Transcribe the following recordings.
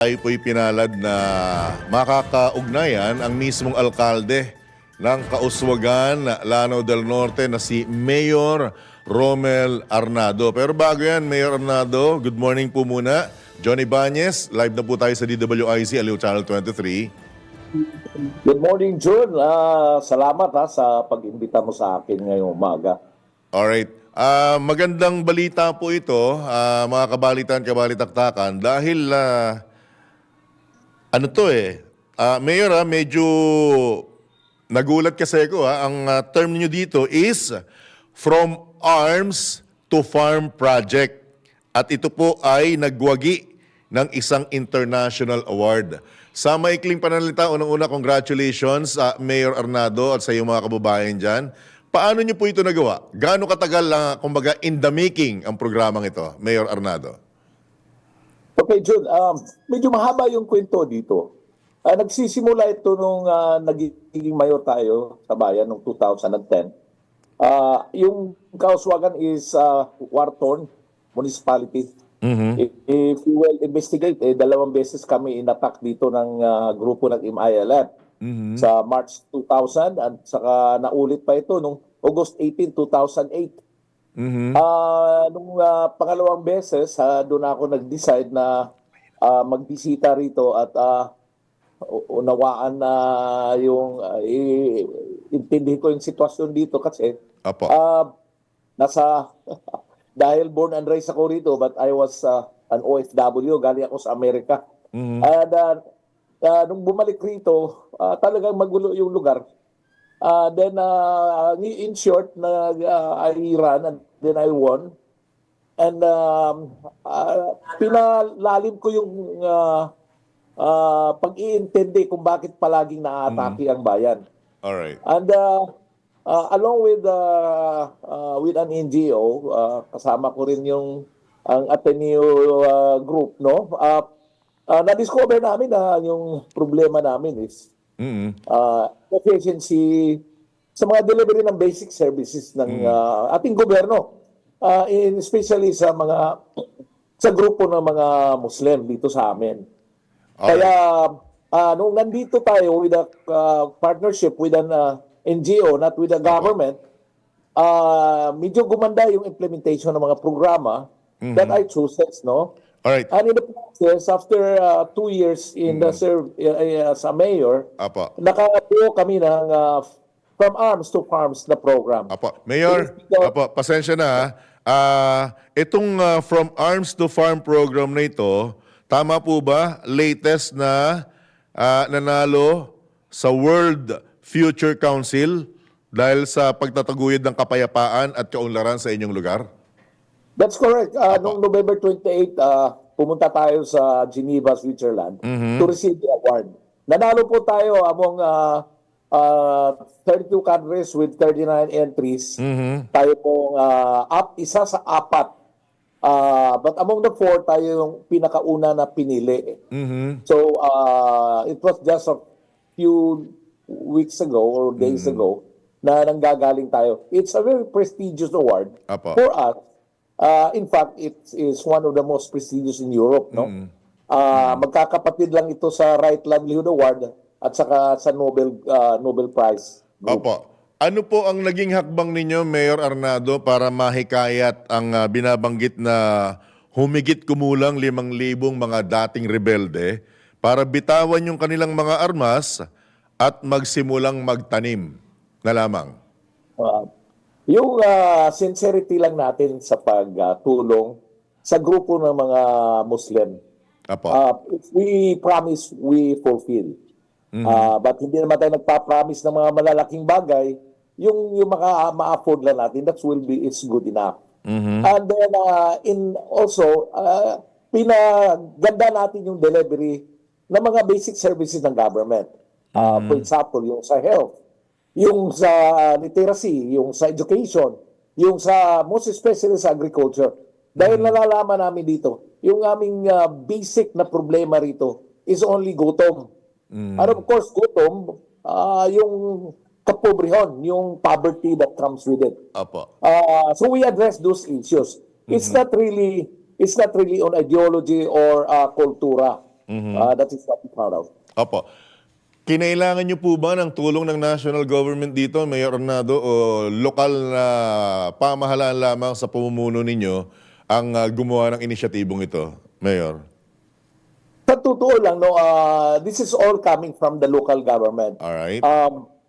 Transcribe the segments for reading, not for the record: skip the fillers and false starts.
Tayo po'y pinalad na makakaugnayan ang mismong alkalde ng Kauswagan, Lanao del Norte na si Mayor Romel Arnado. Pero bago yan, Mayor Arnado, good morning po muna. Johnny Bañez, live na po tayo sa DWIC, Aliw Channel 23. Good morning, June. Salamat sa pag-imbita mo sa akin ngayong umaga. Alright. Magandang balita po ito, mga kabalitan-kabalitaktakan, dahil Mayor, medyo nagulat kasi ako. Ang term niyo dito is From Arms to Farm Project. At ito po ay nagwagi ng isang international award. Sa maikling pananalita, unang-una, congratulations Mayor Arnado at sa iyong mga kababayan dyan. Paano niyo po ito nagawa? Gaano katagal, kumbaga, in the making ang programang ito, Mayor Arnado? Okay, June. Medyo mahaba yung kwento dito. Nagsisimula ito nung nagiging mayor tayo sa bayan noong 2010. Yung Kauswagan is war-torn municipality. Mm-hmm. If you will investigate, 2 beses kami inattack dito ng grupo ng MILF. Mm-hmm. Sa March 2000 at saka naulit pa ito nung August 18, 2008. Mm-hmm. Nung pangalawang beses, doon ako nag-decide na magbisita rito at unawaan na yung intindihin ko yung sitwasyon dito kasi Apo. dahil born and raised ako rito but I was an OFW, galing ako sa Amerika. Mm-hmm. Nung bumalik rito, talagang magulo yung lugar. Then, in short, I ran and then I won. And pinalalim ko yung pag-iintindi kung bakit palaging naatake ang bayan. Alright. And along with an NGO, kasama ko rin ang Ateneo group, no? Na-discover namin na yung problema namin is efficiency sa mga delivery ng basic services ng ating gobyerno, especially sa grupo ng mga Muslim dito sa amin. Okay. Kaya nung nandito tayo with a partnership with an NGO, not with the government, medyo gumanda yung implementation ng mga programa that I chose, no? Alright. And in the process, after 2 years in the sa mayor, Apo. nakabuo kami ng From Arms to Farms na program. Apo. Mayor, apo, pasensya na. Itong From Arms to Farm program na ito, tama po ba, latest na nanalo sa World Future Council dahil sa pagtataguyod ng kapayapaan at kaunlaran sa inyong lugar? That's correct. Noong November 28, pumunta tayo sa Geneva, Switzerland to receive the award. Nanalo po tayo among 32 countries with 39 entries. Tayo pong isa sa 4. But among the 4, tayo yung pinakauna na pinili. So, it was just a few weeks ago or days ago na nanggagaling tayo. It's a very prestigious award for us. In fact, it is one of the most prestigious in Europe, no? Magkakapatid lang ito sa Right Livelihood Award at saka sa Nobel Prize group. Opo. Ano po ang naging hakbang ninyo, Mayor Arnado, para mahikayat ang binabanggit na humigit kumulang 5,000 mga dating rebelde para bitawan yung kanilang mga armas at magsimulang magtanim na lamang? Yung sincerity lang natin sa pagtulong sa grupo ng mga Muslim. Apo. If we promise, we fulfill. But hindi naman tayo nagpa-promise ng mga malalaking bagay. Yung ma-afford lang natin, it's good enough. And then also, pinaganda natin yung delivery ng mga basic services ng government. For example, yung sa health, yung sa literacy, yung sa education, yung sa most especially sa agriculture. Dahil nalalaman namin dito, yung aming basic na problema rito is only gutom. And of course, gutom, yung kapobrehon, yung poverty that comes with it. Apo. So we address those issues. It's not really on ideology or kultura. That is what we're proud of. Opo. Kinailangan niyo po ba ng tulong ng national government dito, Mayor Arnado, o lokal na pamahalaan lamang sa pamumuno ninyo ang gumawa ng inisyatibong ito, Mayor? Sa totoo lang, no, this is all coming from the local government. Alright.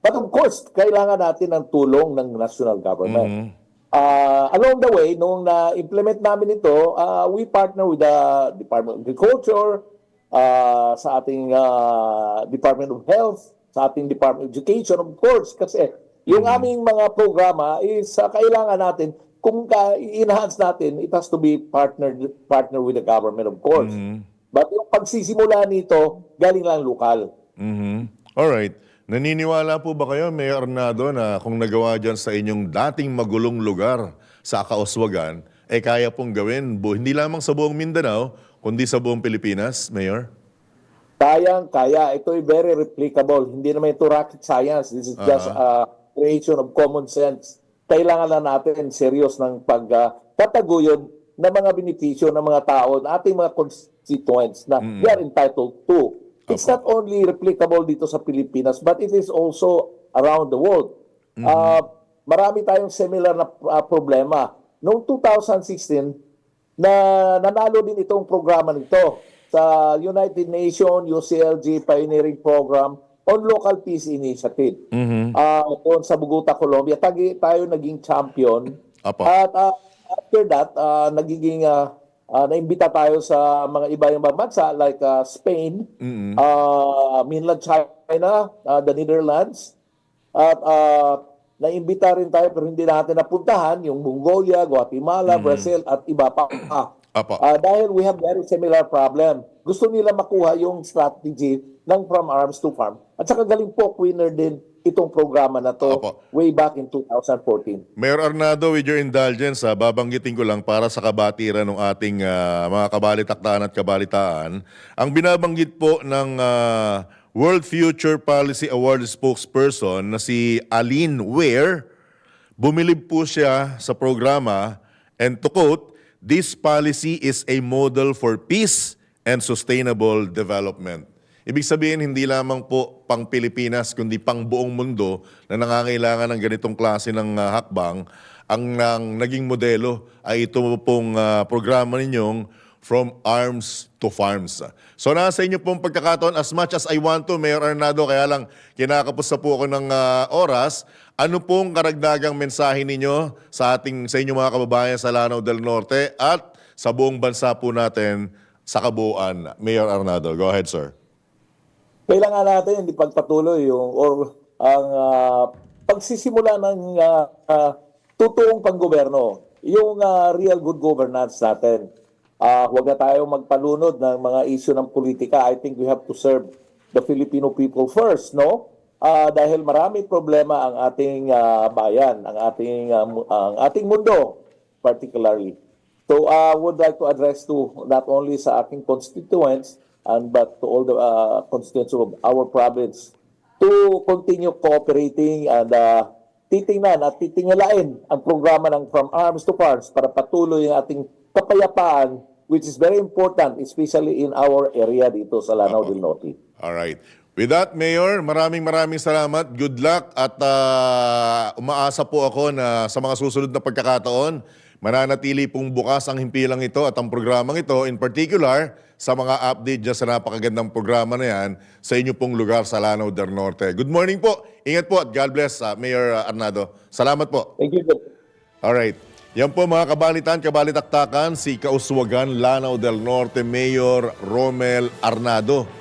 But of course, kailangan natin ng tulong ng national government. Along the way, nung na-implement namin ito, we partner with the Department of Agriculture, sa ating Department of Health, sa ating Department of Education, of course, kasi yung aming mga programa is kailangan natin, kung i-enhance natin, it has to be partner with the government, of course. But yung pagsisimula nito, galing lang lokal. Alright. Naniniwala po ba kayo, Mayor Arnado, na kung nagawa dyan sa inyong dating magulong lugar sa Kauswagan, kaya pong gawin, hindi lamang sa buong Mindanao, kundi sa buong Pilipinas, Mayor? Kaya. Ito ay very replicable. Hindi naman ito rocket science. This is just a creation of common sense. Kailangan lang natin serious ng pagtataguyod ng mga benepisyo ng mga tao, ng ating mga constituents na we are entitled to. It's not only replicable dito sa Pilipinas, but it is also around the world. Marami tayong similar na problema. Noong 2016, nanalo din itong programa nito sa United Nations UCLG Pioneering Program on Local Peace Initiative. Doon sa Bogota, Colombia. Tayo naging champion. Apo. At after that, naimbita tayo sa mga iba-ibang bansa like Spain, mainland China, the Netherlands, at naimbita rin tayo pero hindi natin napuntahan yung Mongolia, Guatemala, Brazil at iba pa. Apo. Dahil we have very similar problem. Gusto nila makuha yung strategy ng From Arms to Farm. At saka galing po, winner din itong programa na to Apo. way back in 2014. Mayor Arnado, with your indulgence, babanggitin ko lang para sa kabatiran ng ating mga kabalitaktaan at kabalitaan, ang binabanggit po ng World Future Policy Award spokesperson na si Aline Ware, bumilib po siya sa programa, and to quote, "This policy is a model for peace and sustainable development." Ibig sabihin, hindi lamang po pang Pilipinas, kundi pang buong mundo na nangangailangan ng ganitong klase ng hakbang. Ang naging modelo ay ito pong programa ninyong From Arms to Farms. So nasa inyo pong pagkakataon, as much as I want to, Mayor Arnado, kaya lang kinakapos na po ako ng oras, ano pong karagdagang mensahe ninyo sa inyong mga kababayan sa Lanao del Norte at sa buong bansa po natin sa kabuuan? Mayor Arnado, go ahead, sir. Kailangan natin hindi pagpatuloy ang pagsisimula ng totoong panggoberno, yung real good governance natin. Huwag na tayong magpalunod ng mga issue ng politika. I think we have to serve the Filipino people first, no? Dahil marami problema ang ating bayan, ang ating mundo particularly. So I would like to address to not only sa ating constituents but to all the constituents of our province to continue cooperating and titingnan at titingalain ang programa ng From Arms to Farms para patuloy ang ating kapayapaan, which is very important, especially in our area dito sa Lanao del Norte. Alright. With that, Mayor, maraming salamat. Good luck at umaasa po ako na sa mga susunod na pagkakataon, mananatili pong bukas ang himpilang ito at ang programang ito, in particular, sa mga update dyan sa napakagandang programa na yan sa inyo pong lugar sa Lanao del Norte. Good morning po. Ingat po at God bless, Mayor Arnado. Salamat po. Thank you. Alright. Yan po mga kabalitaktakan, si Kauswagan, Lanao del Norte Mayor Romel Arnado.